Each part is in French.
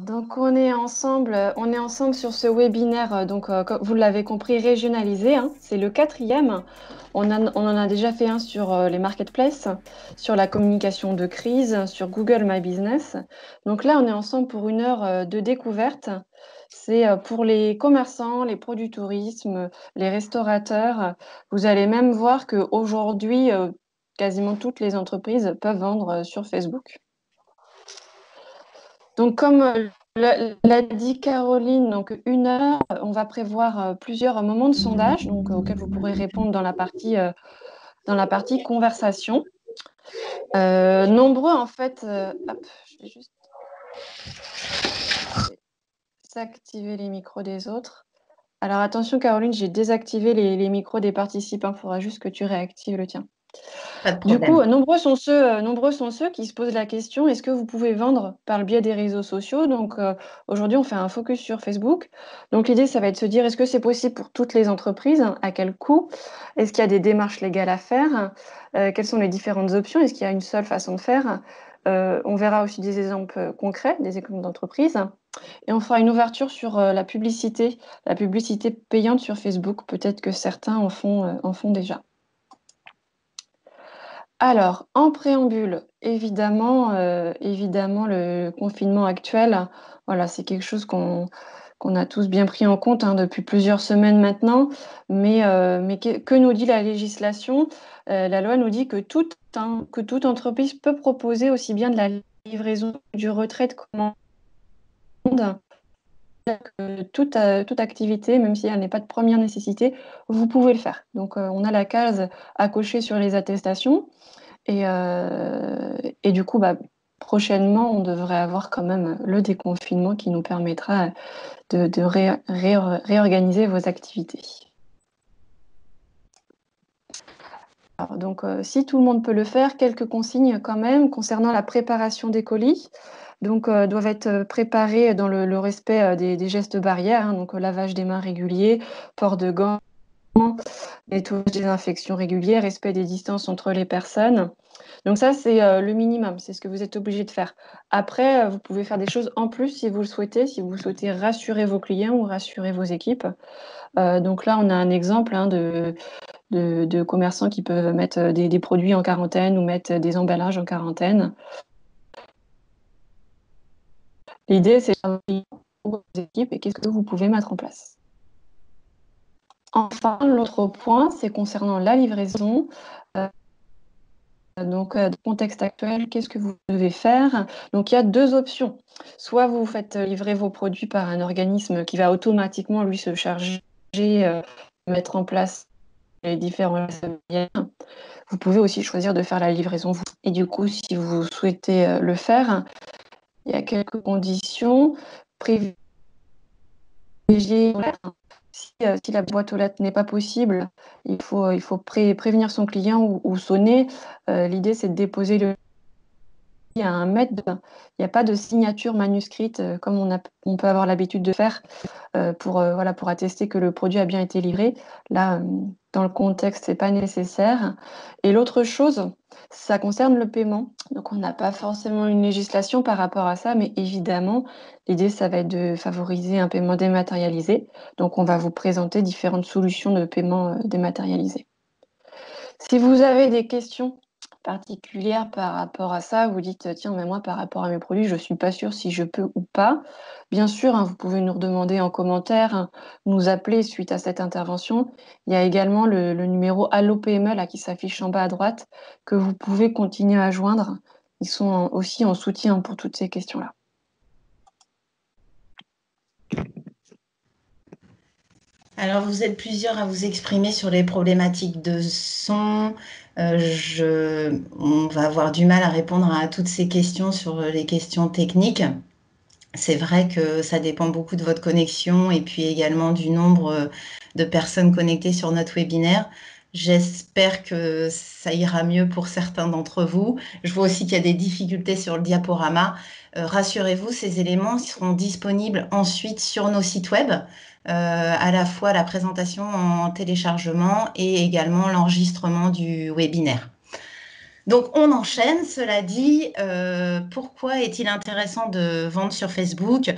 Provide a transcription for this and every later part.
Donc on est ensemble sur ce webinaire, comme vous l'avez compris, régionalisé, hein. C'est le quatrième. On en a déjà fait un sur les marketplaces, sur la communication de crise, sur Google My Business. Donc là, on est ensemble pour une heure de découverte. C'est pour les commerçants, les pros du tourisme, les restaurateurs. Vous allez même voir qu'aujourd'hui, quasiment toutes les entreprises peuvent vendre sur Facebook. Donc, comme l'a dit Caroline, donc une heure, on va prévoir plusieurs moments de sondage, donc auxquels vous pourrez répondre dans la partie conversation. Nombreux en fait, hop, je vais juste désactiver les micros des autres. Alors attention Caroline, j'ai désactivé les micros des participants. Il faudra juste que tu réactives le tien. Pas de Du coup, problème. nombreux sont ceux qui se posent la question, est-ce que vous pouvez vendre par le biais des réseaux sociaux? Donc aujourd'hui, on fait un focus sur Facebook. Donc l'idée, ça va être de se dire, est-ce que c'est possible pour toutes les entreprises? À quel coût? Est-ce qu'il y a des démarches légales à faire? Quelles sont les différentes options? Est-ce qu'il y a une seule façon de faire? On verra aussi des exemples concrets, des exemples d'entreprises. Et on fera une ouverture sur la publicité payante sur Facebook. Peut-être que certains en font déjà. Alors, en préambule, évidemment, le confinement actuel, voilà, c'est quelque chose qu'on a tous bien pris en compte, hein, depuis plusieurs semaines maintenant. Mais que nous dit la législation? La loi nous dit que toute entreprise peut proposer aussi bien de la livraison que du retrait de commande, toute activité, même si elle n'est pas de première nécessité, vous pouvez le faire. Donc, on a la case à cocher sur les attestations. Et du coup, prochainement, on devrait avoir quand même le déconfinement qui nous permettra de réorganiser vos activités. Alors, donc, si tout le monde peut le faire, quelques consignes quand même concernant la préparation des colis. Donc, doivent être préparés dans le respect des gestes barrières, hein, donc lavage des mains régulier, port de gants, nettoyage des infections régulières, respect des distances entre les personnes. Donc ça, c'est le minimum, c'est ce que vous êtes obligé de faire. Après, vous pouvez faire des choses en plus si vous le souhaitez, si vous souhaitez rassurer vos clients ou rassurer vos équipes. Donc là, on a un exemple, hein, de commerçants qui peuvent mettre des produits en quarantaine ou mettre des emballages en quarantaine. L'idée, c'est de vos équipes et qu'est-ce que vous pouvez mettre en place. Enfin, l'autre point, c'est concernant la livraison. Donc, dans le contexte actuel, qu'est-ce que vous devez faire? Donc, il y a deux options. Soit vous faites livrer vos produits par un organisme qui va automatiquement, lui, se charger de mettre en place les différents gestes barrières. Vous pouvez aussi choisir de faire la livraison vous. Et du coup, si vous souhaitez le faire, il y a quelques conditions. Privilégier si la boîte aux lettres n'est pas possible, il faut prévenir son client ou sonner. L'idée, c'est de déposer le à 1 mètre. Il n'y a pas de signature manuscrite comme on peut avoir l'habitude de faire pour attester que le produit a bien été livré. Là, dans le contexte, c'est pas nécessaire. Et l'autre chose, ça concerne le paiement. Donc, on n'a pas forcément une législation par rapport à ça, mais évidemment, l'idée, ça va être de favoriser un paiement dématérialisé. Donc, on va vous présenter différentes solutions de paiement dématérialisé. Si vous avez des questions particulières par rapport à ça, vous dites, tiens, mais moi, par rapport à mes produits, je ne suis pas sûre si je peux ou pas. Bien sûr, hein, vous pouvez nous redemander en commentaire, hein, nous appeler suite à cette intervention. Il y a également le numéro Allo PME là, qui s'affiche en bas à droite, que vous pouvez continuer à joindre. Ils sont aussi en soutien pour toutes ces questions-là. Alors, vous êtes plusieurs à vous exprimer sur les problématiques de son. On va avoir du mal à répondre à toutes ces questions sur les questions techniques. C'est vrai que ça dépend beaucoup de votre connexion et puis également du nombre de personnes connectées sur notre webinaire. J'espère que ça ira mieux pour certains d'entre vous. Je vois aussi qu'il y a des difficultés sur le diaporama. Rassurez-vous, ces éléments seront disponibles ensuite sur nos sites web, à la fois la présentation en téléchargement et également l'enregistrement du webinaire. Donc, on enchaîne. Cela dit, pourquoi est-il intéressant de vendre sur Facebook?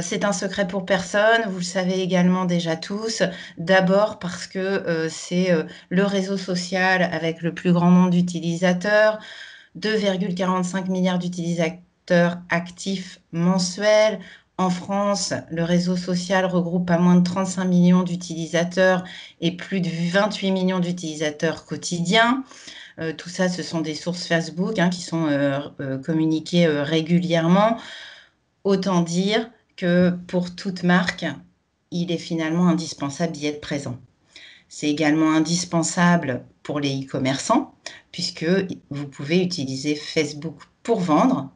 C'est un secret pour personne, vous le savez également déjà tous. D'abord parce que c'est le réseau social avec le plus grand nombre d'utilisateurs, 2,45 milliards d'utilisateurs actifs mensuels. En France, le réseau social regroupe pas moins de 35 millions d'utilisateurs et plus de 28 millions d'utilisateurs quotidiens. Tout ça, ce sont des sources Facebook qui sont communiquées régulièrement. Autant dire que pour toute marque, il est finalement indispensable d'y être présent. C'est également indispensable pour les e-commerçants, puisque vous pouvez utiliser Facebook pour vendre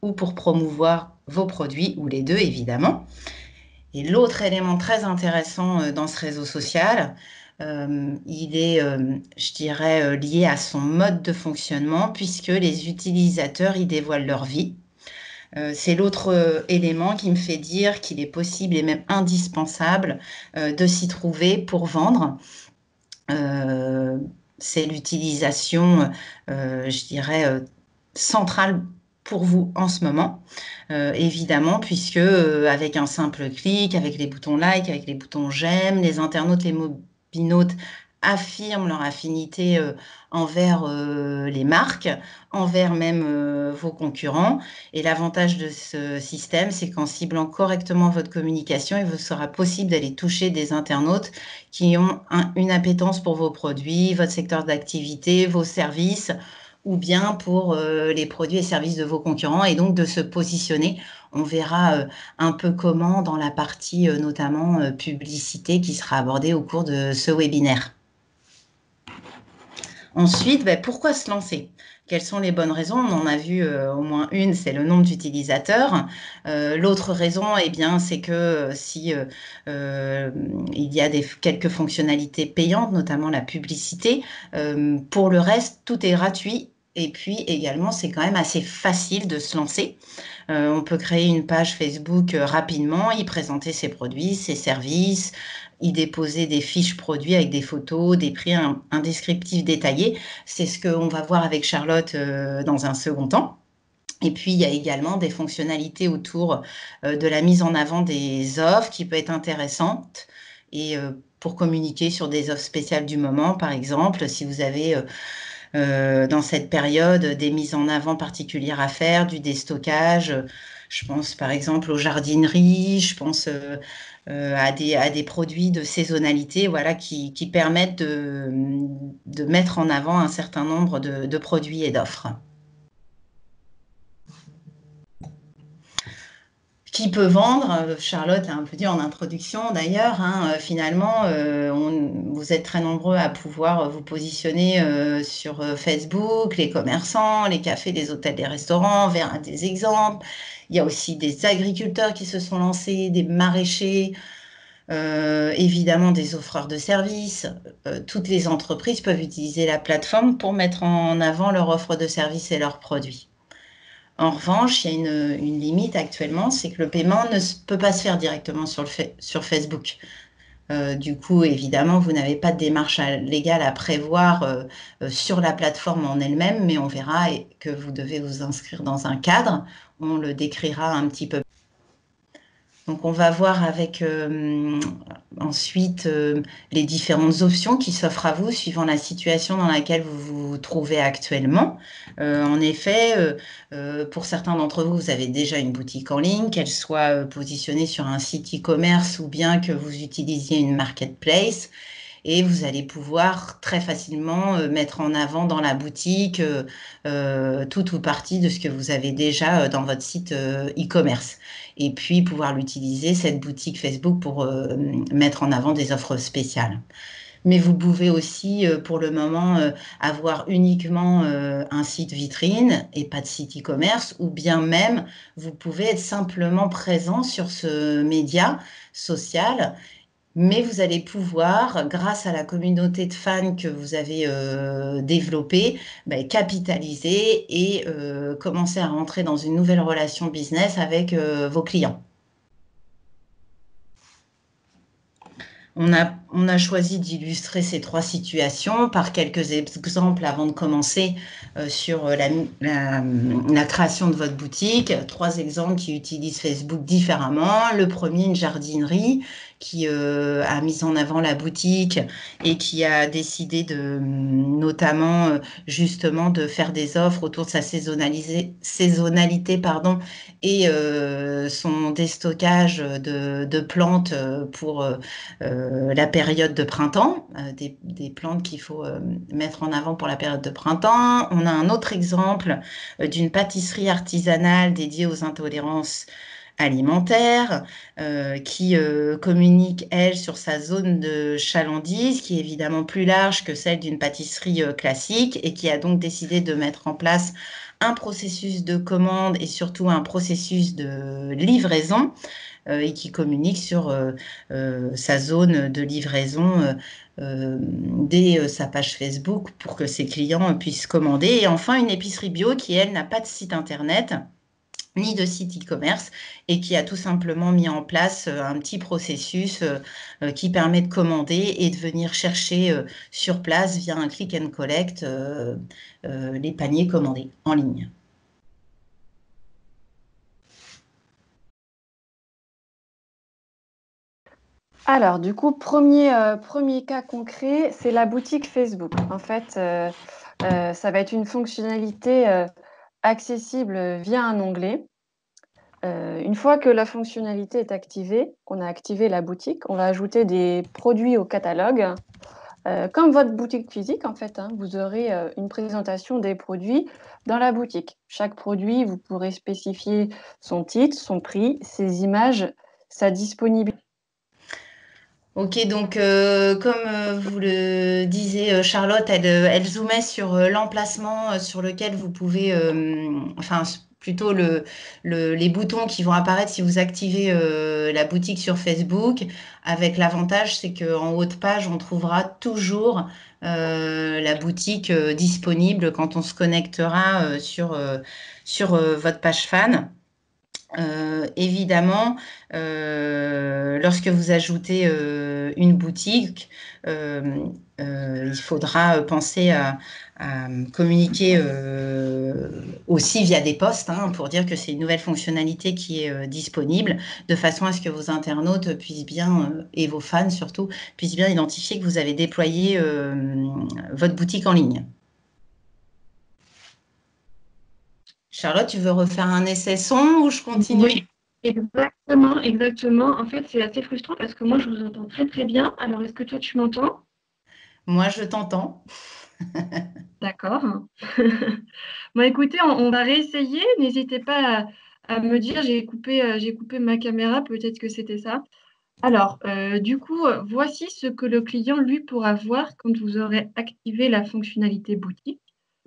ou pour promouvoir vos produits, ou les deux évidemment. Et l'autre élément très intéressant dans ce réseau social, il est, je dirais, lié à son mode de fonctionnement, puisque les utilisateurs y dévoilent leur vie. C'est l'autre élément qui me fait dire qu'il est possible et même indispensable de s'y trouver pour vendre. C'est l'utilisation, je dirais, centrale pour vous en ce moment, évidemment, puisque avec un simple clic, avec les boutons like, avec les boutons j'aime, les internautes, les mobinautes affirment leur affinité envers les marques, envers même vos concurrents. Et l'avantage de ce système, c'est qu'en ciblant correctement votre communication, il vous sera possible d'aller toucher des internautes qui ont une appétence pour vos produits, votre secteur d'activité, vos services, ou bien pour les produits et services de vos concurrents, et donc de se positionner. On verra un peu comment dans la partie notamment publicité qui sera abordée au cours de ce webinaire. Ensuite, pourquoi se lancer? Quelles sont les bonnes raisons? On en a vu au moins une, c'est le nombre d'utilisateurs. L'autre raison, eh bien, c'est que si il y a quelques fonctionnalités payantes, notamment la publicité, pour le reste, tout est gratuit. Et puis également, c'est quand même assez facile de se lancer. On peut créer une page Facebook rapidement, y présenter ses produits, ses services, y déposer des fiches produits avec des photos, des prix, un descriptif détaillé. C'est ce qu'on va voir avec Charlotte dans un second temps. Et puis, il y a également des fonctionnalités autour de la mise en avant des offres qui peut être intéressante. Et pour communiquer sur des offres spéciales du moment, par exemple, si vous avez dans cette période des mises en avant particulières à faire, du déstockage. Je pense par exemple aux jardineries, je pense à des produits de saisonnalité, voilà, qui permettent de mettre en avant un certain nombre de produits et d'offres. Qui peut vendre? Charlotte a un peu dit en introduction d'ailleurs, finalement, vous êtes très nombreux à pouvoir vous positionner sur Facebook, les commerçants, les cafés, les hôtels, les restaurants, vers des exemples. Il y a aussi des agriculteurs qui se sont lancés, des maraîchers, évidemment des offreurs de services. Toutes les entreprises peuvent utiliser la plateforme pour mettre en avant leur offre de services et leurs produits. En revanche, il y a une limite actuellement, c'est que le paiement ne peut pas se faire directement sur Facebook. Du coup, évidemment, vous n'avez pas de démarche légale à prévoir sur la plateforme en elle-même, mais on verra que vous devez vous inscrire dans un cadre. On le décrira un petit peu. Donc, on va voir avec ensuite les différentes options qui s'offrent à vous suivant la situation dans laquelle vous vous trouvez actuellement. En effet, pour certains d'entre vous, vous avez déjà une boutique en ligne, qu'elle soit positionnée sur un site e-commerce ou bien que vous utilisiez une marketplace. Et vous allez pouvoir très facilement mettre en avant dans la boutique tout ou partie de ce que vous avez déjà dans votre site e-commerce. Et puis pouvoir l'utiliser, cette boutique Facebook, pour mettre en avant des offres spéciales. Mais vous pouvez aussi, pour le moment, avoir uniquement un site vitrine et pas de site e-commerce, ou bien même, vous pouvez être simplement présent sur ce média social. Mais vous allez pouvoir, grâce à la communauté de fans que vous avez développée, capitaliser et commencer à rentrer dans une nouvelle relation business avec vos clients. On a choisi d'illustrer ces 3 situations par quelques exemples avant de commencer sur la création de votre boutique. 3 exemples qui utilisent Facebook différemment. Le premier, une jardinerie qui a mis en avant la boutique et qui a décidé notamment justement de faire des offres autour de sa saisonnalité, pardon, et son déstockage de plantes pour la période de printemps, des plantes qu'il faut mettre en avant pour la période de printemps. On a un autre exemple d'une pâtisserie artisanale dédiée aux intolérances alimentaires qui communique, elle, sur sa zone de chalandise, qui est évidemment plus large que celle d'une pâtisserie classique et qui a donc décidé de mettre en place un processus de commande et surtout un processus de livraison et qui communique sur sa zone de livraison dès sa page Facebook pour que ses clients puissent commander. Et enfin, une épicerie bio qui, elle, n'a pas de site internet ni de site e-commerce et qui a tout simplement mis en place un petit processus qui permet de commander et de venir chercher sur place via un click and collect les paniers commandés en ligne. Alors, du coup, premier cas concret, c'est la boutique Facebook. En fait, ça va être une fonctionnalité accessible via un onglet. Une fois que la fonctionnalité est activée, qu'on a activé la boutique, on va ajouter des produits au catalogue. Comme votre boutique physique, en fait, hein, vous aurez une présentation des produits dans la boutique. Chaque produit, vous pourrez spécifier son titre, son prix, ses images, sa disponibilité. Ok, donc comme vous le disiez, Charlotte, elle zoomait sur l'emplacement sur lequel vous pouvez, enfin plutôt les boutons qui vont apparaître si vous activez la boutique sur Facebook. Avec l'avantage, c'est qu'en haut de page, on trouvera toujours la boutique disponible quand on se connectera sur votre page fan. Évidemment, lorsque vous ajoutez une boutique, il faudra penser à communiquer aussi via des posts hein, pour dire que c'est une nouvelle fonctionnalité qui est disponible, de façon à ce que vos internautes puissent bien, et vos fans surtout, puissent bien identifier que vous avez déployé votre boutique en ligne. Charlotte, tu veux refaire un essai son ou je continue? Oui, exactement, exactement. En fait, c'est assez frustrant parce que moi, je vous entends très, très bien. Alors, est-ce que toi, tu m'entends? Moi, je t'entends. D'accord. Bon, écoutez, on va réessayer. N'hésitez pas à me dire, j'ai coupé ma caméra, peut-être que c'était ça. Alors, du coup, voici ce que le client, lui, pourra voir quand vous aurez activé la fonctionnalité boutique.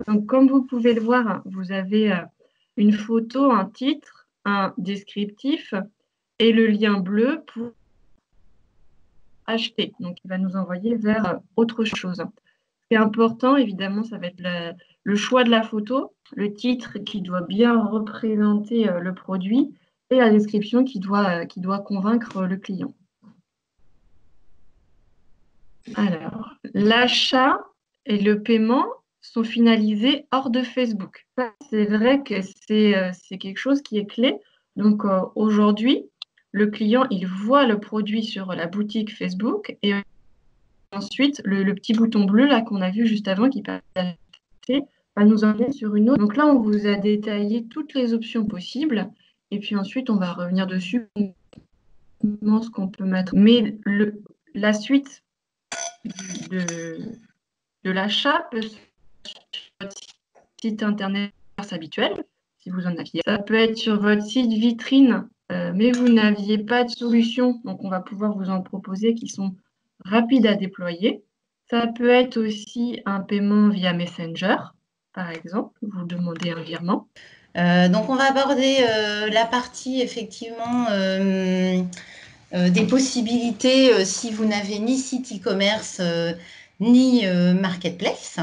Donc, comme vous pouvez le voir, vous avez une photo, un titre, un descriptif et le lien bleu pour acheter. Donc, il va nous envoyer vers autre chose. Ce qui est important, évidemment, ça va être le choix de la photo, le titre qui doit bien représenter le produit et la description qui doit convaincre le client. Alors, l'achat et le paiement sont finalisés hors de Facebook. C'est vrai que c'est quelque chose qui est clé. Donc, aujourd'hui, le client, il voit le produit sur la boutique Facebook et ensuite, le petit bouton bleu là qu'on a vu juste avant qui permet d'acheter va nous emmener sur une autre. Donc là, on vous a détaillé toutes les options possibles et puis ensuite, on va revenir dessus ce qu'on peut mettre. Mais la suite de l'achat peut se faire sur votre site internet habituel, si vous en aviez. Ça peut être sur votre site vitrine, mais vous n'aviez pas de solution, donc on va pouvoir vous en proposer qui sont rapides à déployer. Ça peut être aussi un paiement via Messenger, par exemple, vous demandez un virement. Donc, on va aborder la partie effectivement des possibilités si vous n'avez ni site e-commerce ni marketplace.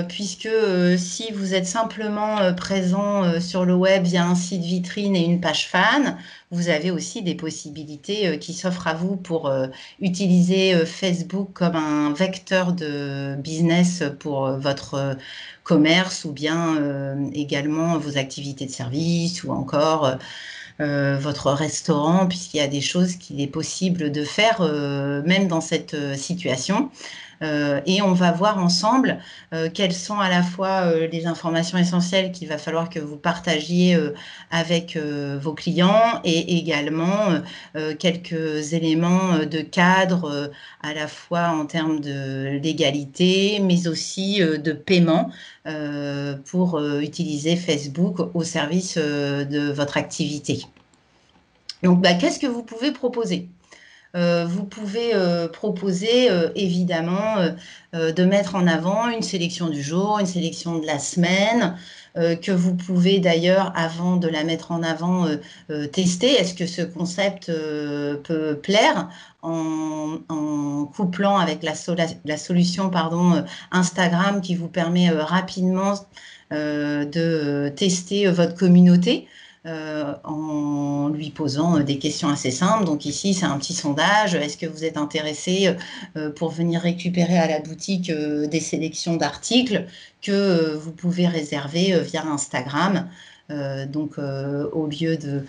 puisque si vous êtes simplement présent sur le web via un site vitrine et une page fan, vous avez aussi des possibilités qui s'offrent à vous pour utiliser Facebook comme un vecteur de business pour votre commerce ou bien également vos activités de service ou encore votre restaurant, puisqu'il y a des choses qu'il est possible de faire même dans cette situation. Et on va voir ensemble quelles sont à la fois les informations essentielles qu'il va falloir que vous partagiez avec vos clients et également quelques éléments de cadre à la fois en termes de légalité, mais aussi de paiement pour utiliser Facebook au service de votre activité. Donc, qu'est-ce que vous pouvez proposer ? Vous pouvez proposer évidemment de mettre en avant une sélection du jour, une sélection de la semaine, que vous pouvez d'ailleurs, avant de la mettre en avant, tester. Est-ce que ce concept peut plaire en couplant avec la solution Instagram qui vous permet rapidement de tester votre communauté en lui posant des questions assez simples. Donc ici, c'est un petit sondage. Est-ce que vous êtes intéressé pour venir récupérer à la boutique des sélections d'articles que vous pouvez réserver via Instagram? Donc, au lieu de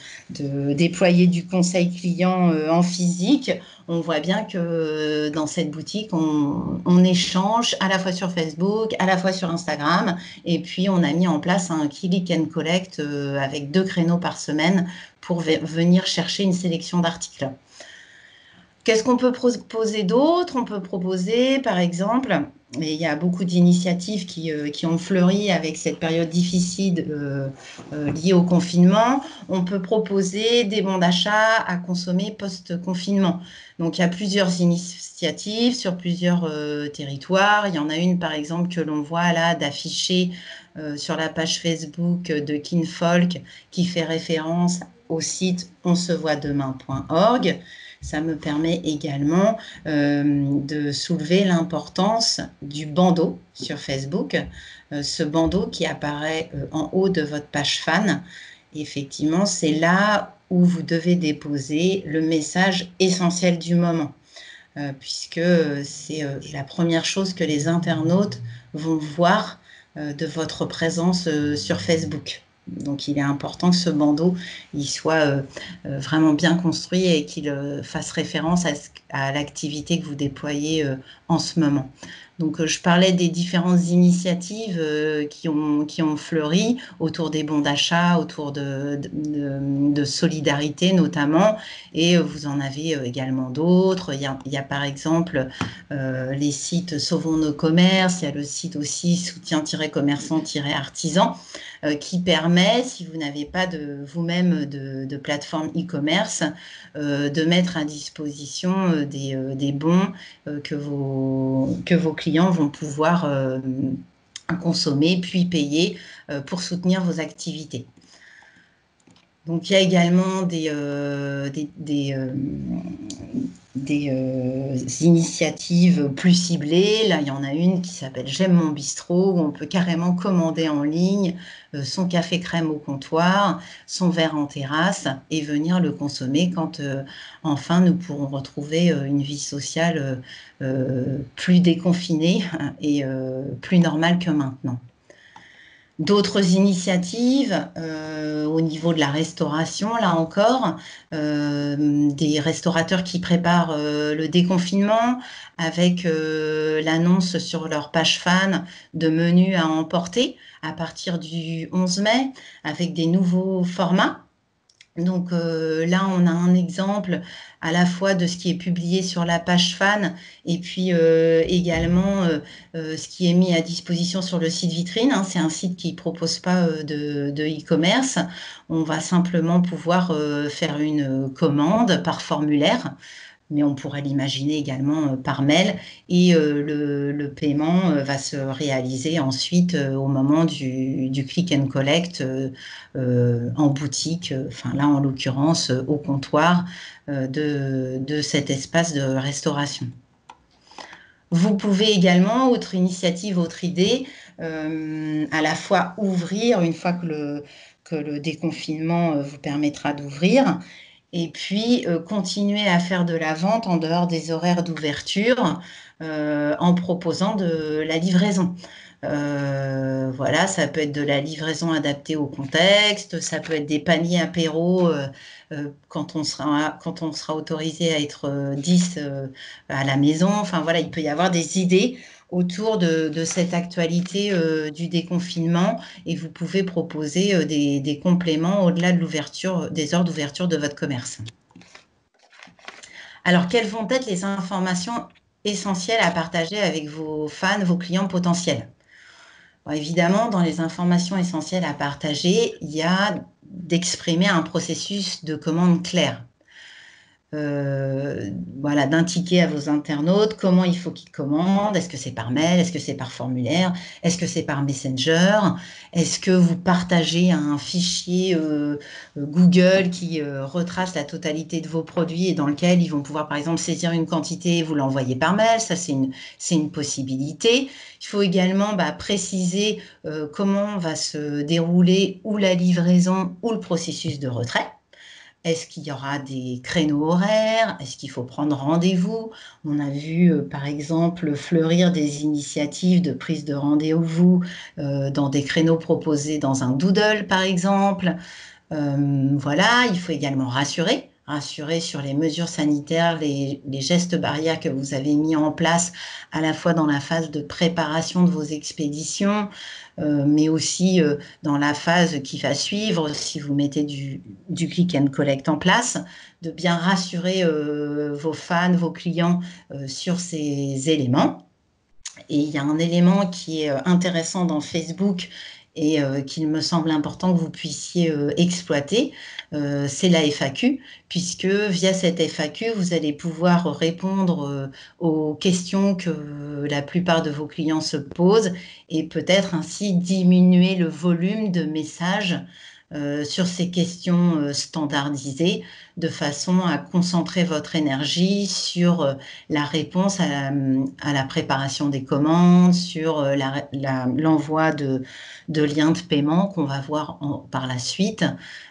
déployer du conseil client en physique, on voit bien que dans cette boutique, on échange à la fois sur Facebook, à la fois sur Instagram, et puis on a mis en place un click and collect avec 2 créneaux par semaine pour venir chercher une sélection d'articles. Qu'est-ce qu'on peut proposer d'autre? On peut proposer, par exemple, et il y a beaucoup d'initiatives qui ont fleuri avec cette période difficile liée au confinement, on peut proposer des bons d'achat à consommer post-confinement. Donc, il y a plusieurs initiatives sur plusieurs territoires. Il y en a une, par exemple, que l'on voit là d'afficher sur la page Facebook de Kinfolk qui fait référence au site onsevoitdemain.org. Ça me permet également de soulever l'importance du bandeau sur Facebook. Ce bandeau qui apparaît en haut de votre page fan, effectivement, c'est là où vous devez déposer le message essentiel du moment, puisque c'est la première chose que les internautes vont voir de votre présence sur Facebook. Donc, il est important que ce bandeau il soit vraiment bien construit et qu'il fasse référence à l'activité que vous déployez en ce moment. Donc, je parlais des différentes initiatives qui ont fleuri autour des bons d'achat, autour de solidarité notamment, et vous en avez également d'autres. Il y a par exemple les sites Sauvons nos commerces, il y a le site aussi soutien-commerçant-artisan qui permet, si vous n'avez pas vous-même de plateforme e-commerce, de mettre à disposition des bons que vos clients vont pouvoir consommer puis payer pour soutenir vos activités. Donc, il y a également des initiatives plus ciblées. Là, il y en a une qui s'appelle J'aime mon bistrot, où on peut carrément commander en ligne son café crème au comptoir, son verre en terrasse et venir le consommer quand enfin nous pourrons retrouver une vie sociale plus déconfinée et plus normale que maintenant. D'autres initiatives au niveau de la restauration, là encore, des restaurateurs qui préparent le déconfinement avec l'annonce sur leur page fan de menus à emporter à partir du 11 mai avec des nouveaux formats. Donc là, on a un exemple à la fois de ce qui est publié sur la page fan et puis également ce qui est mis à disposition sur le site vitrine. Hein. C'est un site qui ne propose pas de e-commerce. On va simplement pouvoir faire une commande par formulaire, mais on pourrait l'imaginer également par mail et le paiement va se réaliser ensuite au moment du click and collect en boutique, enfin là en l'occurrence au comptoir de cet espace de restauration. Vous pouvez également, autre initiative, autre idée, à la fois ouvrir une fois que le déconfinement vous permettra d'ouvrir, et puis continuer à faire de la vente en dehors des horaires d'ouverture en proposant de la livraison. Voilà, ça peut être de la livraison adaptée au contexte, ça peut être des paniers apéros quand on sera autorisé à être 10 à la maison. Enfin voilà, il peut y avoir des idées autour de cette actualité du déconfinement, et vous pouvez proposer des compléments au-delà de l'ouverture, des heures d'ouverture de votre commerce. Alors, quelles vont être les informations essentielles à partager avec vos fans, vos clients potentiels? Bon, évidemment, dans les informations essentielles à partager, il y a d'exprimer un processus de commande clair. Voilà, d'indiquer à vos internautes comment il faut qu'ils commandent. Est-ce que c'est par mail? Est-ce que c'est par formulaire? Est-ce que c'est par Messenger? Est-ce que vous partagez un fichier Google qui retrace la totalité de vos produits et dans lequel ils vont pouvoir, par exemple, saisir une quantité et vous l'envoyer par mail? Ça, c'est une possibilité. Il faut également préciser comment va se dérouler ou la livraison ou le processus de retrait. Est-ce qu'il y aura des créneaux horaires? Est-ce qu'il faut prendre rendez-vous? On a vu, par exemple, fleurir des initiatives de prise de rendez-vous dans des créneaux proposés dans un doodle, par exemple. Voilà, il faut également rassurer sur les mesures sanitaires, les gestes barrières que vous avez mis en place à la fois dans la phase de préparation de vos expéditions, mais aussi dans la phase qui va suivre, si vous mettez du click and collect en place, de bien rassurer vos fans, vos clients sur ces éléments. Et il y a un élément qui est intéressant dans Facebook et qu'il me semble important que vous puissiez exploiter, c'est la FAQ, puisque via cette FAQ, vous allez pouvoir répondre aux questions que la plupart de vos clients se posent et peut-être ainsi diminuer le volume de messages sur ces questions standardisées, de façon à concentrer votre énergie sur la réponse à la préparation des commandes, sur l'envoi de liens de paiement qu'on va voir par la suite.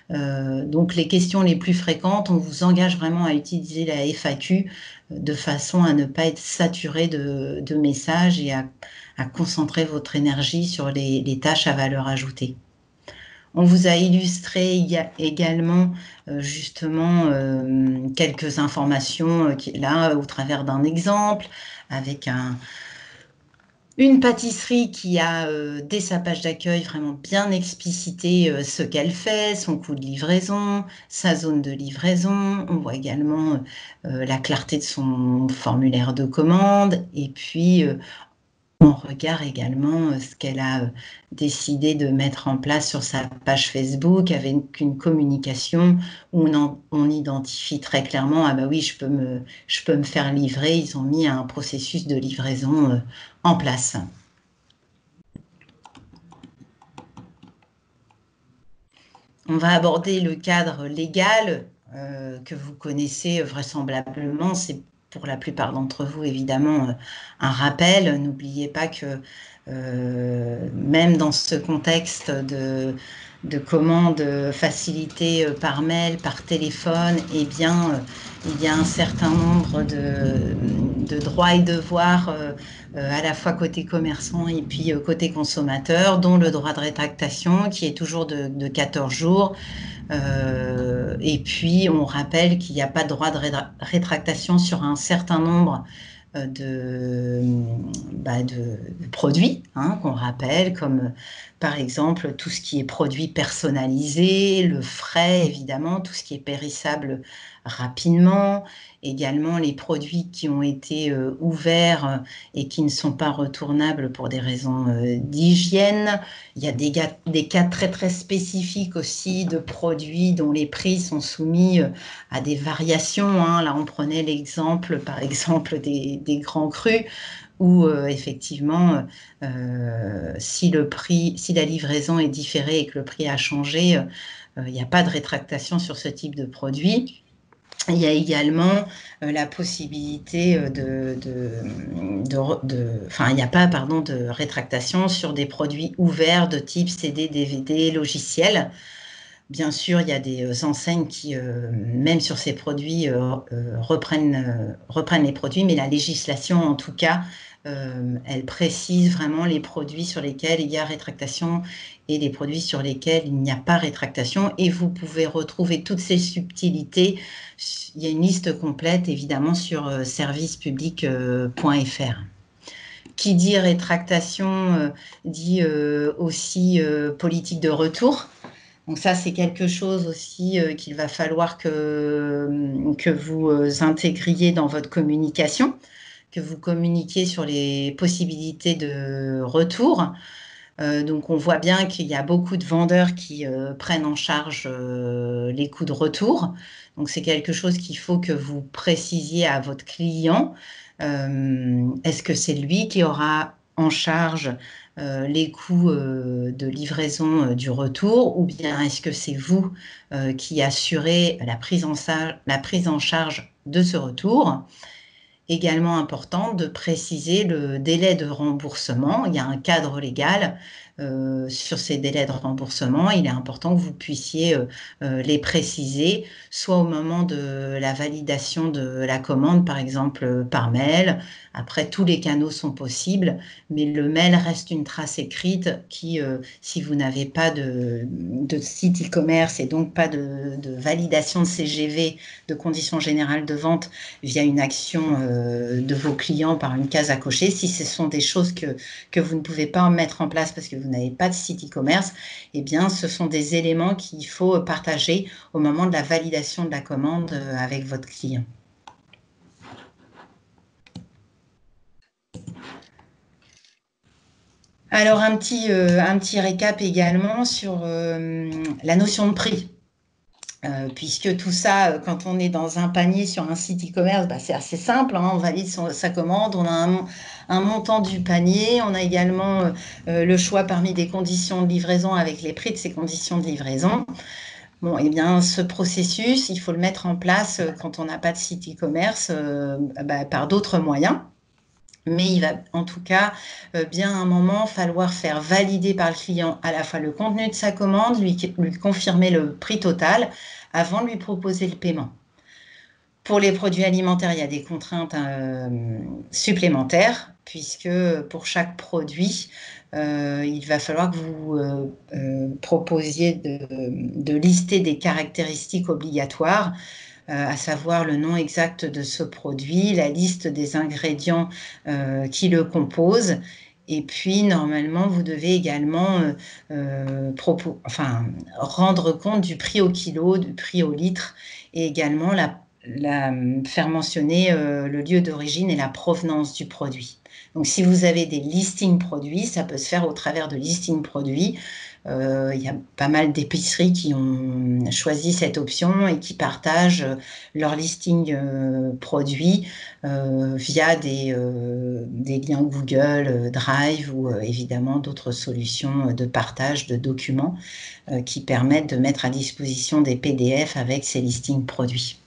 Donc les questions les plus fréquentes, on vous engage vraiment à utiliser la FAQ de façon à ne pas être saturé de messages et à concentrer votre énergie sur les tâches à valeur ajoutée. On vous a illustré également justement quelques informations là au travers d'un exemple avec une pâtisserie qui a dès sa page d'accueil vraiment bien explicité ce qu'elle fait, son coût de livraison, sa zone de livraison. On voit également la clarté de son formulaire de commande et puis on regarde également ce qu'elle a décidé de mettre en place sur sa page Facebook avec une communication où on identifie très clairement, ah bah oui, je peux me faire livrer. Ils ont mis un processus de livraison en place. On va aborder le cadre légal que vous connaissez vraisemblablement. C'est pour la plupart d'entre vous, évidemment, un rappel. N'oubliez pas que même dans ce contexte de commande facilitée par mail, par téléphone, eh bien, il y a un certain nombre de droits et devoirs à la fois côté commerçant et puis côté consommateur, dont le droit de rétractation qui est toujours de 14 jours. Et puis, on rappelle qu'il n'y a pas de droit de rétractation sur un certain nombre de produits, qu'on rappelle, comme par exemple tout ce qui est produits personnalisés, le frais évidemment, tout ce qui est périssable rapidement, également les produits qui ont été ouverts et qui ne sont pas retournables pour des raisons d'hygiène. Il y a des cas très très spécifiques aussi de produits dont les prix sont soumis à des variations. Là, on prenait l'exemple, par exemple, des grands crus, où effectivement, si la livraison est différée et que le prix a changé, il n'y a pas de rétractation sur ce type de produit. Il y a également la possibilité enfin, il n'y a pas, pardon, de rétractation sur des produits ouverts de type CD, DVD, logiciel. Bien sûr, il y a des enseignes qui, même sur ces produits, reprennent les produits, mais la législation, en tout cas, elle précise vraiment les produits sur lesquels il y a rétractation et les produits sur lesquels il n'y a pas rétractation. Et vous pouvez retrouver toutes ces subtilités. Il y a une liste complète, évidemment, sur servicepublic.fr. Qui dit rétractation dit aussi politique de retour. Donc ça, c'est quelque chose aussi qu'il va falloir que vous intégriez dans votre communication, que vous communiquiez sur les possibilités de retour. Donc on voit bien qu'il y a beaucoup de vendeurs qui prennent en charge les coûts de retour. Donc c'est quelque chose qu'il faut que vous précisiez à votre client. Est-ce que c'est lui qui aura en charge les coûts de livraison du retour, ou bien est-ce que c'est vous qui assurez la prise en charge de ce retour? Également important de préciser le délai de remboursement. Il y a un cadre légal sur ces délais de remboursement. Il est important que vous puissiez les préciser, soit au moment de la validation de la commande, par exemple par mail. Après, tous les canaux sont possibles, mais le mail reste une trace écrite qui, si vous n'avez pas de site e-commerce et donc pas de validation de CGV, de conditions générales de vente, via une action de vos clients par une case à cocher, si ce sont des choses que vous ne pouvez pas mettre en place parce que vous n'avez pas de site e-commerce, eh bien, ce sont des éléments qu'il faut partager au moment de la validation de la commande avec votre client. Alors, un petit récap également sur la notion de prix. Puisque tout ça, quand on est dans un panier sur un site e-commerce, c'est assez simple, hein, on valide sa commande, on a un montant du panier, on a également le choix parmi des conditions de livraison avec les prix de ces conditions de livraison. Bon, eh bien, ce processus, il faut le mettre en place quand on n'a pas de site e-commerce par d'autres moyens. Mais il va en tout cas bien à un moment falloir faire valider par le client à la fois le contenu de sa commande, lui confirmer le prix total avant de lui proposer le paiement. Pour les produits alimentaires, il y a des contraintes supplémentaires, puisque pour chaque produit, il va falloir que vous proposiez de lister des caractéristiques obligatoires, à savoir le nom exact de ce produit, la liste des ingrédients qui le composent. Et puis, normalement, vous devez également rendre compte du prix au kilo, du prix au litre, et également faire mentionner le lieu d'origine et la provenance du produit. Donc, si vous avez des listings produits, ça peut se faire au travers de listings produits. Il y a pas mal d'épiceries qui ont choisi cette option et qui partagent leur listing produits via des liens Google Drive ou évidemment d'autres solutions de partage de documents qui permettent de mettre à disposition des PDF avec ces listings produits.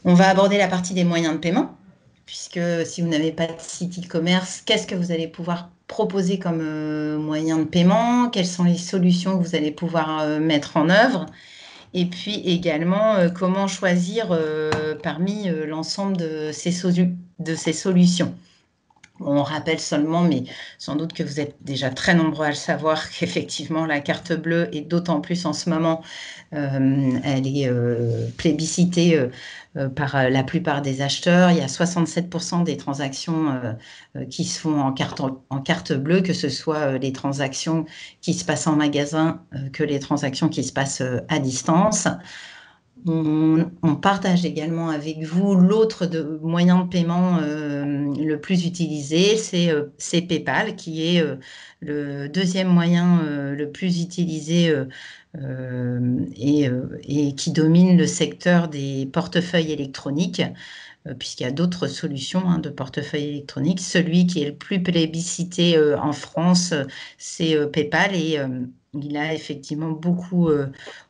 On va aborder la partie des moyens de paiement, puisque si vous n'avez pas de site e-commerce, qu'est-ce que vous allez pouvoir proposer comme moyen de paiement? Quelles sont les solutions que vous allez pouvoir mettre en œuvre? Et puis également, comment choisir parmi l'ensemble de ces solutions? On rappelle seulement, mais sans doute que vous êtes déjà très nombreux à le savoir, qu'effectivement la carte bleue, et d'autant plus en ce moment, elle est plébiscitée par la plupart des acheteurs. Il y a 67% des transactions qui se font en carte bleue, que ce soit les transactions qui se passent en magasin que les transactions qui se passent à distance. On partage également avec vous l'autre moyen de paiement le plus utilisé, c'est PayPal, qui est le deuxième moyen le plus utilisé et qui domine le secteur des portefeuilles électroniques. puisqu'il y a d'autres solutions de portefeuille électronique. Celui qui est le plus plébiscité en France, c'est PayPal et il a effectivement beaucoup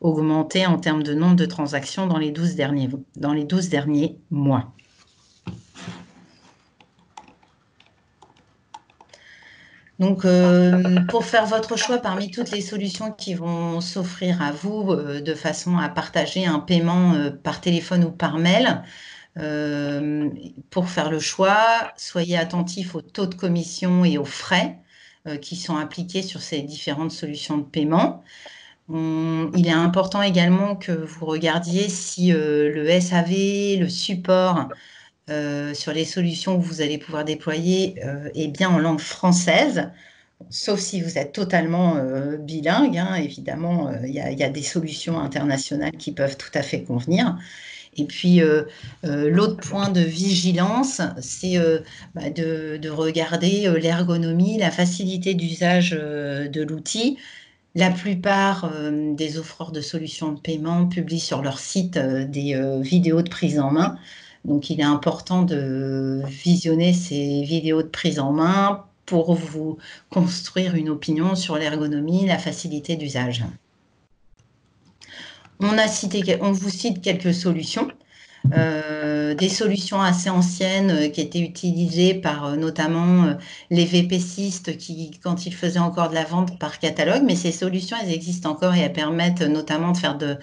augmenté en termes de nombre de transactions dans les 12 derniers mois. Donc, pour faire votre choix parmi toutes les solutions qui vont s'offrir à vous de façon à partager un paiement par téléphone ou par mail, pour faire le choix, soyez attentifs aux taux de commission et aux frais qui sont appliqués sur ces différentes solutions de paiement. Il est important également que vous regardiez si le SAV, le support sur les solutions que vous allez pouvoir déployer est bien en langue française, sauf si vous êtes totalement bilingue. Évidemment, il y a des solutions internationales qui peuvent tout à fait convenir. Et puis, l'autre point de vigilance, c'est de regarder l'ergonomie, la facilité d'usage de l'outil. La plupart des offreurs de solutions de paiement publient sur leur site des vidéos de prise en main. Donc, il est important de visionner ces vidéos de prise en main pour vous construire une opinion sur l'ergonomie, la facilité d'usage. On vous cite quelques solutions. Des solutions assez anciennes qui étaient utilisées par notamment les VPCistes qui, quand ils faisaient encore de la vente par catalogue, mais ces solutions, elles existent encore et elles permettent notamment de faire de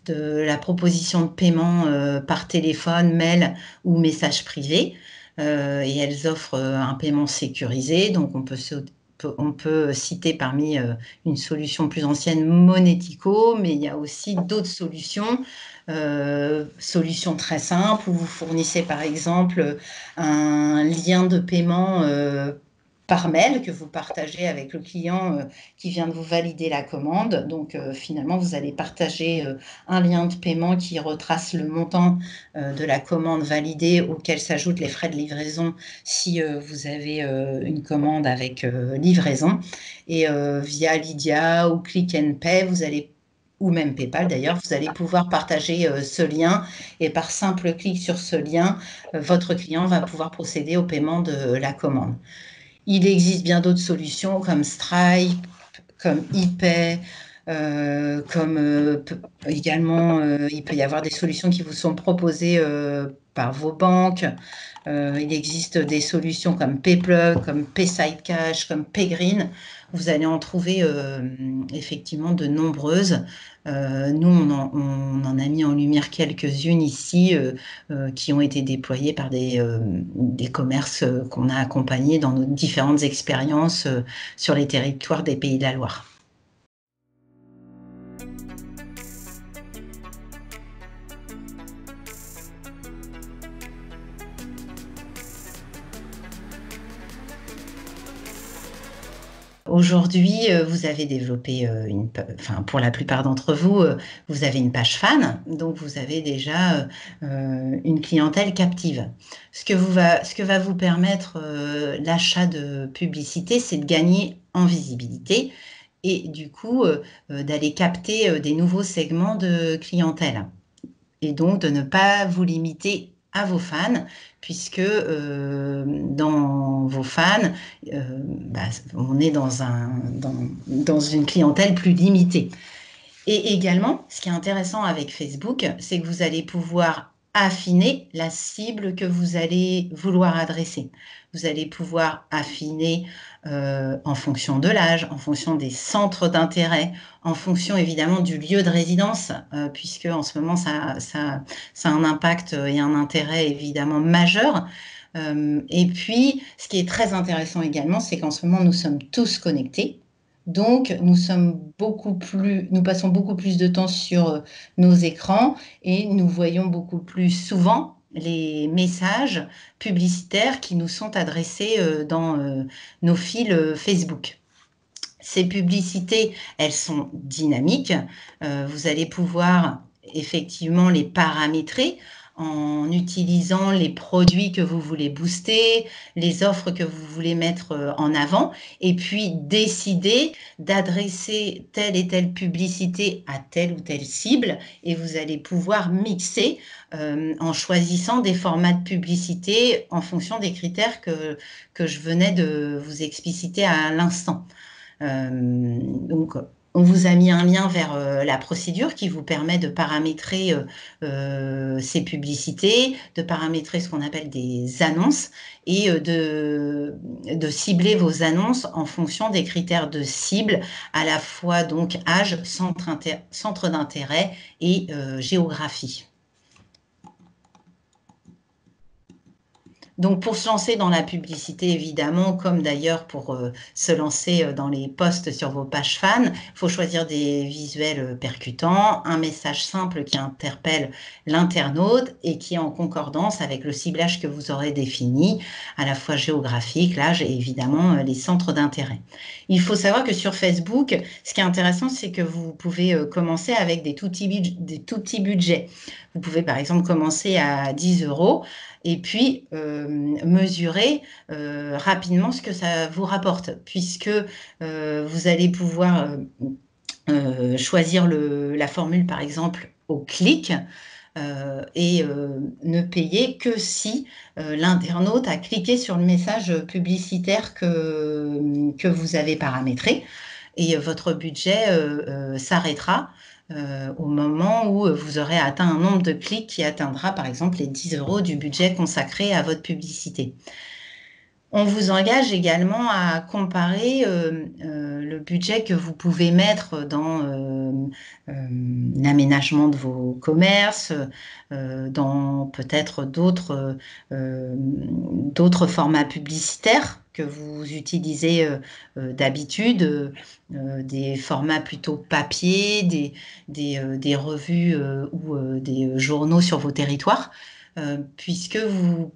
la proposition de paiement par téléphone, mail ou message privé. Et elles offrent un paiement sécurisé, donc on peut citer parmi une solution plus ancienne Monetico, mais il y a aussi d'autres solutions. Solution très simple où vous fournissez par exemple un lien de paiement par mail que vous partagez avec le client qui vient de vous valider la commande. Donc finalement, vous allez partager un lien de paiement qui retrace le montant de la commande validée auquel s'ajoutent les frais de livraison si vous avez une commande avec livraison. Et via Lydia ou Click and Pay, ou même PayPal d'ailleurs, vous allez pouvoir partager ce lien et par simple clic sur ce lien, votre client va pouvoir procéder au paiement de la commande. Il existe bien d'autres solutions comme Stripe, comme ePay, également il peut y avoir des solutions qui vous sont proposées par vos banques. Il existe des solutions comme PayPlug, comme PaySideCash, comme PayGreen. Vous allez en trouver effectivement de nombreuses. Nous, on en a mis en lumière quelques-unes ici qui ont été déployées par des commerces qu'on a accompagnés dans nos différentes expériences sur les territoires des Pays de la Loire. Aujourd'hui, vous avez développé pour la plupart d'entre vous, vous avez une page fan, donc vous avez déjà une clientèle captive. Ce que va vous permettre l'achat de publicité, c'est de gagner en visibilité et du coup d'aller capter des nouveaux segments de clientèle. Et donc de ne pas vous limiter à vos fans, puisque dans vos fans, on est dans une clientèle plus limitée. Et également, ce qui est intéressant avec Facebook, c'est que vous allez pouvoir affiner la cible que vous allez vouloir adresser. Vous allez pouvoir affiner en fonction de l'âge, en fonction des centres d'intérêt, en fonction évidemment du lieu de résidence, puisque en ce moment, ça a un impact et un intérêt évidemment majeur. Et puis, ce qui est très intéressant également, c'est qu'en ce moment, nous sommes tous connectés. Donc, nous passons beaucoup plus de temps sur nos écrans et nous voyons beaucoup plus souvent les messages publicitaires qui nous sont adressés dans nos fils Facebook. Ces publicités, elles sont dynamiques. Vous allez pouvoir effectivement les paramétrer en utilisant les produits que vous voulez booster, les offres que vous voulez mettre en avant, et puis décider d'adresser telle et telle publicité à telle ou telle cible, et vous allez pouvoir mixer en choisissant des formats de publicité en fonction des critères que je venais de vous expliciter à l'instant. Donc, on vous a mis un lien vers la procédure qui vous permet de paramétrer ces publicités, de paramétrer ce qu'on appelle des annonces et de cibler vos annonces en fonction des critères de cible, à la fois donc âge, centre d'intérêt et géographie. Donc, pour se lancer dans la publicité, évidemment, comme d'ailleurs pour se lancer dans les posts sur vos pages fans, il faut choisir des visuels percutants, un message simple qui interpelle l'internaute et qui est en concordance avec le ciblage que vous aurez défini, à la fois géographique, l'âge et évidemment les centres d'intérêt. Il faut savoir que sur Facebook, ce qui est intéressant, c'est que vous pouvez commencer avec des tout petits budgets. Vous pouvez par exemple commencer à 10 € et puis mesurer rapidement ce que ça vous rapporte, puisque vous allez pouvoir choisir la formule, par exemple, au clic, et ne payer que si l'internaute a cliqué sur le message publicitaire que vous avez paramétré, et votre budget s'arrêtera au moment où vous aurez atteint un nombre de clics qui atteindra par exemple les 10 € du budget consacré à votre publicité. On vous engage également à comparer le budget que vous pouvez mettre dans l'aménagement de vos commerces, dans peut-être d'autres formats publicitaires que vous utilisez d'habitude, des formats plutôt papier, des revues ou des journaux sur vos territoires. Puisque vous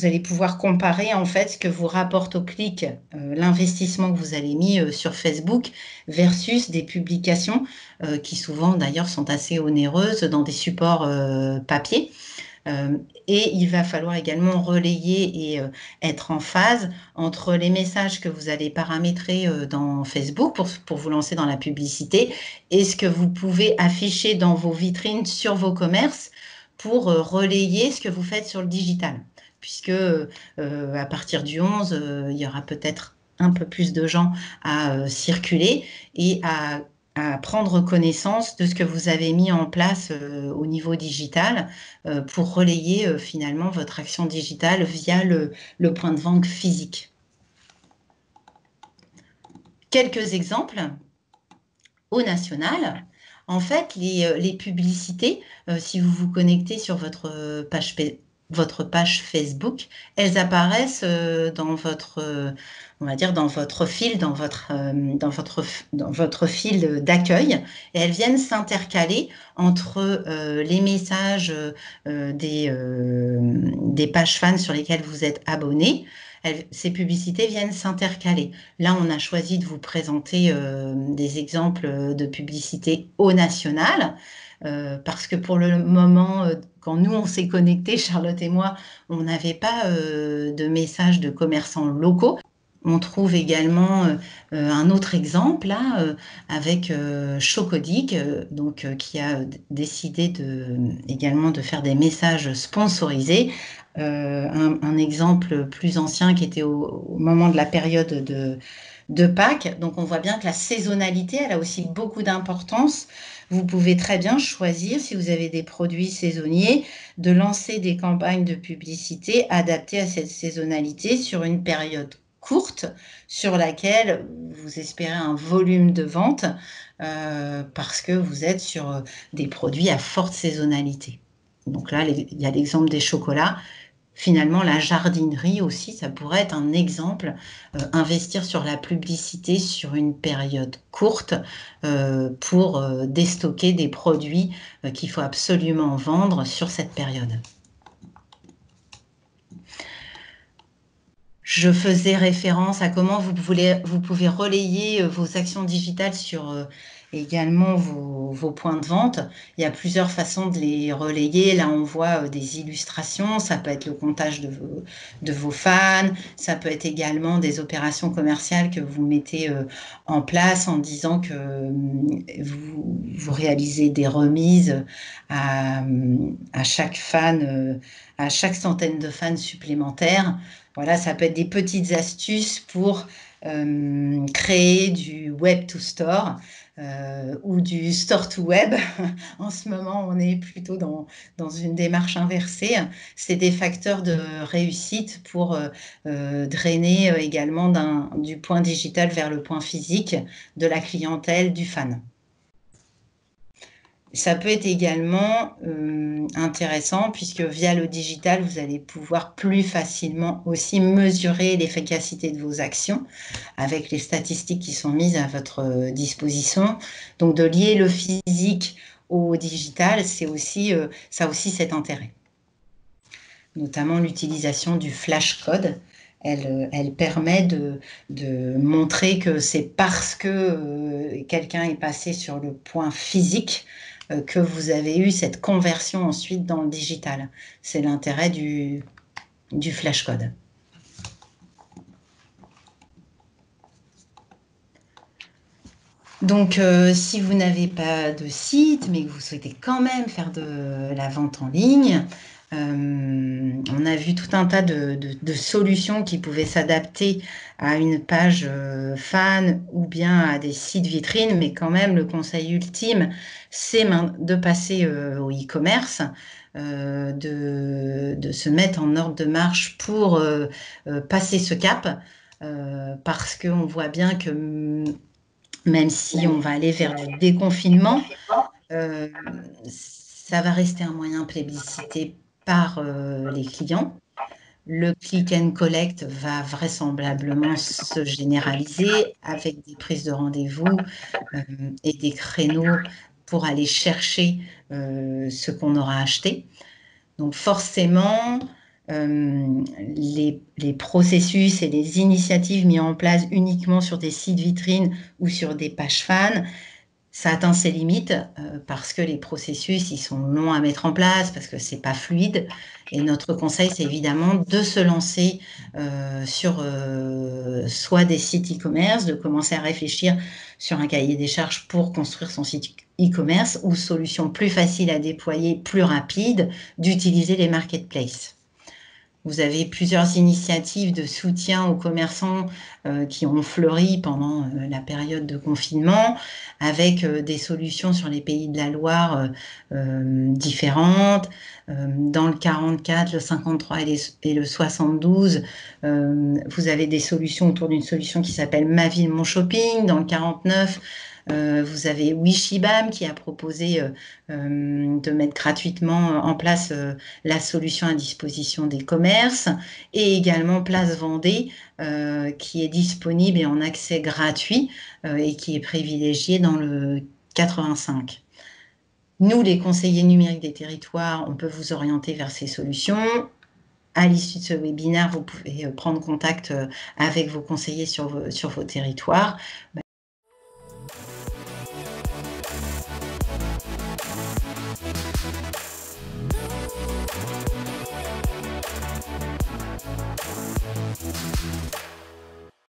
allez pouvoir comparer en fait ce que vous rapporte au clic, l'investissement que vous avez mis sur Facebook versus des publications qui souvent d'ailleurs sont assez onéreuses dans des supports papier. Et il va falloir également relayer et être en phase entre les messages que vous allez paramétrer dans Facebook pour vous lancer dans la publicité et ce que vous pouvez afficher dans vos vitrines sur vos commerces pour relayer ce que vous faites sur le digital, puisque à partir du 11, il y aura peut-être un peu plus de gens à circuler et à prendre connaissance de ce que vous avez mis en place au niveau digital pour relayer finalement votre action digitale via le point de vente physique. Quelques exemples au national. En fait, les publicités, si vous vous connectez sur votre page Facebook, elles apparaissent dans votre, on va dire, dans votre fil, dans votre fil d'accueil, et elles viennent s'intercaler entre les messages des pages fans sur lesquelles vous êtes abonné. Ces publicités viennent s'intercaler. Là, on a choisi de vous présenter des exemples de publicités au national, parce que pour le moment, quand nous, on s'est connectés, Charlotte et moi, on n'avait pas de messages de commerçants locaux. On trouve également un autre exemple là, avec Chocodic, qui a décidé également de faire des messages sponsorisés. Un exemple plus ancien qui était au moment de la période de Pâques. Donc on voit bien que la saisonnalité, elle a aussi beaucoup d'importance. Vous pouvez très bien choisir, si vous avez des produits saisonniers, de lancer des campagnes de publicité adaptées à cette saisonnalité sur une période courte sur laquelle vous espérez un volume de vente parce que vous êtes sur des produits à forte saisonnalité. Donc là, il y a l'exemple des chocolats. Finalement, la jardinerie aussi, ça pourrait être un exemple. Investir sur la publicité sur une période courte pour déstocker des produits qu'il faut absolument vendre sur cette période. je faisais référence à comment vous pouvez relayer vos actions digitales sur également vos points de vente. Il y a plusieurs façons de les relayer. Là, on voit des illustrations. Ça peut être le comptage de vos fans. Ça peut être également des opérations commerciales que vous mettez en place en disant que vous réalisez des remises à chaque fan, à chaque centaine de fans supplémentaires. Voilà, ça peut être des petites astuces pour créer du web to store ou du store to web. En ce moment, on est plutôt dans une démarche inversée. C'est des facteurs de réussite pour drainer également du point digital vers le point physique de la clientèle, du fan. Ça peut être également intéressant puisque via le digital, vous allez pouvoir plus facilement aussi mesurer l'efficacité de vos actions avec les statistiques qui sont mises à votre disposition. Donc de lier le physique au digital, ça a aussi cet intérêt. Notamment l'utilisation du flash code. Elle permet de montrer que c'est parce que quelqu'un est passé sur le point physique que vous avez eu cette conversion ensuite dans le digital. C'est l'intérêt du flash code. Donc, si vous n'avez pas de site, mais que vous souhaitez quand même faire de la vente en ligne, on a vu tout un tas de solutions qui pouvaient s'adapter à une page fan ou bien à des sites vitrines, mais quand même, le conseil ultime, c'est de passer au e-commerce, de se mettre en ordre de marche pour passer ce cap, parce qu'on voit bien que même si on va aller vers le déconfinement, ça va rester un moyen plébiscité par les clients. Le click and collect va vraisemblablement se généraliser avec des prises de rendez-vous et des créneaux pour aller chercher ce qu'on aura acheté. Donc forcément, les processus et les initiatives mis en place uniquement sur des sites vitrines ou sur des pages fans, ça atteint ses limites parce que les processus, ils sont longs à mettre en place, parce que c'est pas fluide. Et notre conseil, c'est évidemment de se lancer sur soit des sites e-commerce, de commencer à réfléchir sur un cahier des charges pour construire son site e-commerce, ou solution plus facile à déployer, plus rapide, d'utiliser les marketplaces. Vous avez plusieurs initiatives de soutien aux commerçants qui ont fleuri pendant la période de confinement, avec des solutions sur les pays de la Loire différentes. Dans le 44, le 53 et le 72, vous avez des solutions autour d'une solution qui s'appelle Ma Ville, Mon Shopping. Dans le 49, vous avez Wishibam qui a proposé de mettre gratuitement en place la solution à disposition des commerces, et également Place Vendée qui est disponible et en accès gratuit et qui est privilégié dans le 85. Nous, les conseillers numériques des territoires, on peut vous orienter vers ces solutions. À l'issue de ce webinaire, vous pouvez prendre contact avec vos conseillers sur vos territoires